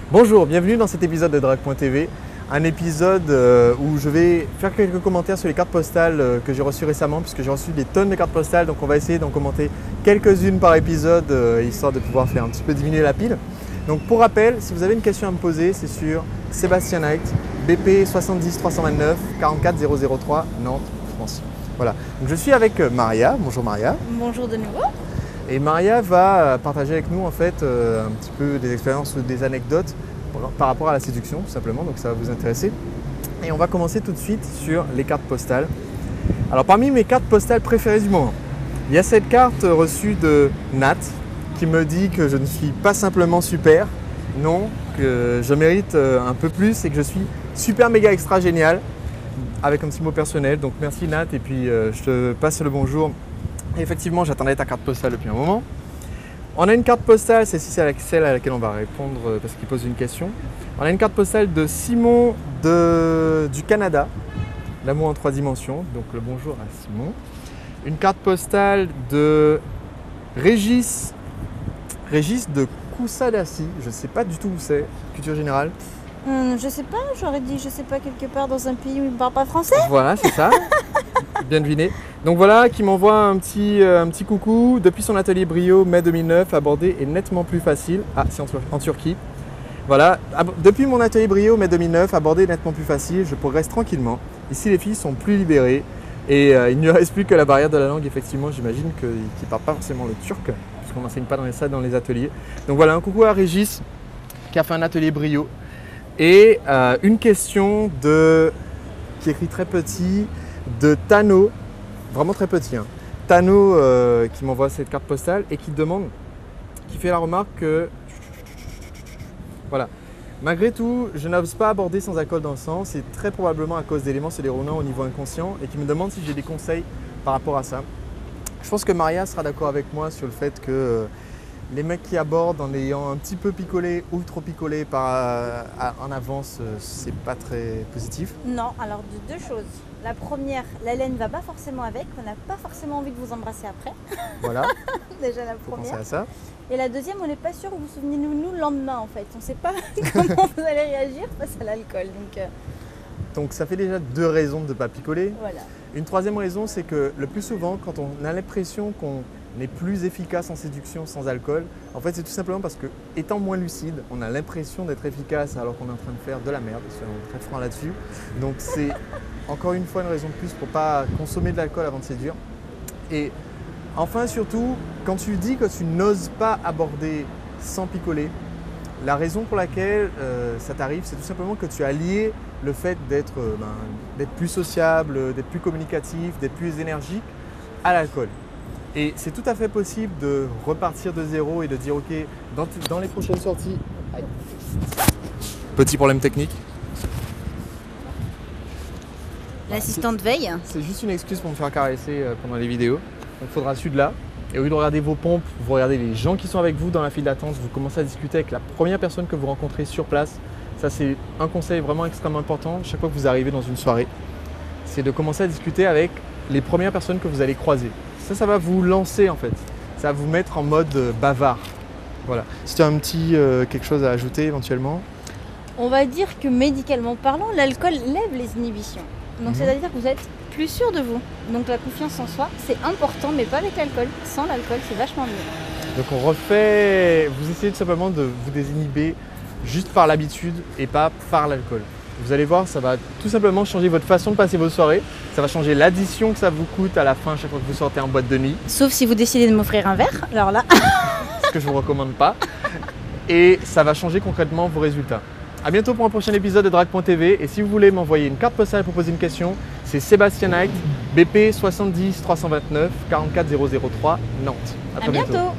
Bonjour, bienvenue dans cet épisode de Drague.tv, un épisode où je vais faire quelques commentaires sur les cartes postales que j'ai reçues récemment, puisque j'ai reçu des tonnes de cartes postales, donc on va essayer d'en commenter quelques-unes par épisode, histoire de pouvoir faire un petit peu diminuer la pile. Donc pour rappel, si vous avez une question à me poser, c'est sur Sebastianite, BP 70 329 44 003 Nantes, France. Voilà, donc je suis avec Maria. Bonjour Maria. Bonjour de nouveau. Et Maria va partager avec nous en fait un petit peu des expériences ou des anecdotes par rapport à la séduction tout simplement, donc ça va vous intéresser. Et on va commencer tout de suite sur les cartes postales. Alors parmi mes cartes postales préférées du moment, il y a cette carte reçue de Nat qui me dit que je ne suis pas simplement super, non, que je mérite un peu plus et que je suis super méga extra génial, avec un petit mot personnel. Donc merci Nat et puis je te passe le bonjour. Et effectivement, j'attendais ta carte postale depuis un moment. On a une carte postale, celle-ci c'est celle à laquelle on va répondre parce qu'il pose une question. On a une carte postale de Simon du Canada, l'amour en 3 dimensions, donc le bonjour à Simon. Une carte postale de Régis de Koussadassi, je ne sais pas du tout où c'est, culture générale. Je sais pas, j'aurais dit je sais pas quelque part dans un pays où ils ne parlent pas français. Voilà, c'est ça. Bien deviné. Donc voilà, qui m'envoie un petit coucou. Depuis son atelier Brio, mai 2009, aborder est nettement plus facile. Ah, c'est en Turquie. Voilà, depuis mon atelier Brio, mai 2009, aborder est nettement plus facile. Je progresse tranquillement. Ici, les filles sont plus libérées. Et il ne reste plus que la barrière de la langue. Effectivement, j'imagine qu'ils ne parlent pas forcément le turc, puisqu'on n'enseigne pas ça dans les ateliers. Donc voilà, un coucou à Régis, qui a fait un atelier Brio. Et une question qui écrit très petit, de Tano, vraiment très petit, hein. Tano qui m'envoie cette carte postale et qui fait la remarque que, voilà, malgré tout, je n'ose pas aborder sans alcool dans le sang, c'est très probablement à cause d'éléments se déroulant au niveau inconscient et qui me demande si j'ai des conseils par rapport à ça. Je pense que Maria sera d'accord avec moi sur le fait que les mecs qui abordent en ayant un petit peu picolé ou trop picolé en avance, c'est pas très positif. Non, alors de deux choses. La première, la laine ne va pas forcément avec, on n'a pas forcément envie de vous embrasser après. Voilà. Déjà la Faut penser première. à ça. Et la deuxième, on n'est pas sûr que vous vous souvenez de nous le lendemain en fait. On ne sait pas comment vous allez réagir face à l'alcool. Donc ça fait déjà 2 raisons de ne pas picoler. Voilà. Une troisième raison, c'est que le plus souvent, quand on a l'impression qu'on est plus efficace en séduction sans alcool, en fait c'est tout simplement parce que, étant moins lucide, on a l'impression d'être efficace alors qu'on est en train de faire de la merde, soyons très francs là-dessus. Donc c'est encore une fois une raison de plus pour ne pas consommer de l'alcool avant de séduire. Et enfin surtout, quand tu dis que tu n'oses pas aborder sans picoler, la raison pour laquelle ça t'arrive, c'est tout simplement que tu as lié le fait d'être plus sociable, d'être plus communicatif, d'être plus énergique à l'alcool. Et c'est tout à fait possible de repartir de zéro et de dire ok, dans les prochaines sorties… Aïe. Petit problème technique. L'assistante veille. C'est juste une excuse pour me faire caresser pendant les vidéos. Donc il faudra celui de là. Et au lieu de regarder vos pompes, vous regardez les gens qui sont avec vous dans la file d'attente, vous commencez à discuter avec la première personne que vous rencontrez sur place. Ça c'est un conseil vraiment extrêmement important chaque fois que vous arrivez dans une soirée. C'est de commencer à discuter avec les premières personnes que vous allez croiser. Ça va vous lancer en fait. Ça va vous mettre en mode bavard. Voilà. Si tu as un petit quelque chose à ajouter éventuellement. On va dire que médicalement parlant, l'alcool lève les inhibitions. Donc c'est-à-dire que vous êtes plus sûr de vous. Donc la confiance en soi, c'est important, mais pas avec l'alcool. Sans l'alcool, c'est vachement mieux. Donc on refait, vous essayez tout simplement de vous désinhiber juste par l'habitude et pas par l'alcool. Vous allez voir, ça va tout simplement changer votre façon de passer vos soirées. Ça va changer l'addition que ça vous coûte à la fin chaque fois que vous sortez en boîte de nuit. Sauf si vous décidez de m'offrir un verre, alors là… Ce que je ne vous recommande pas. Et ça va changer concrètement vos résultats. A bientôt pour un prochain épisode de Drague.tv. Et si vous voulez m'envoyer une carte postale pour poser une question, c'est Sebastianite, BP 70 329 44 003 Nantes. À bientôt.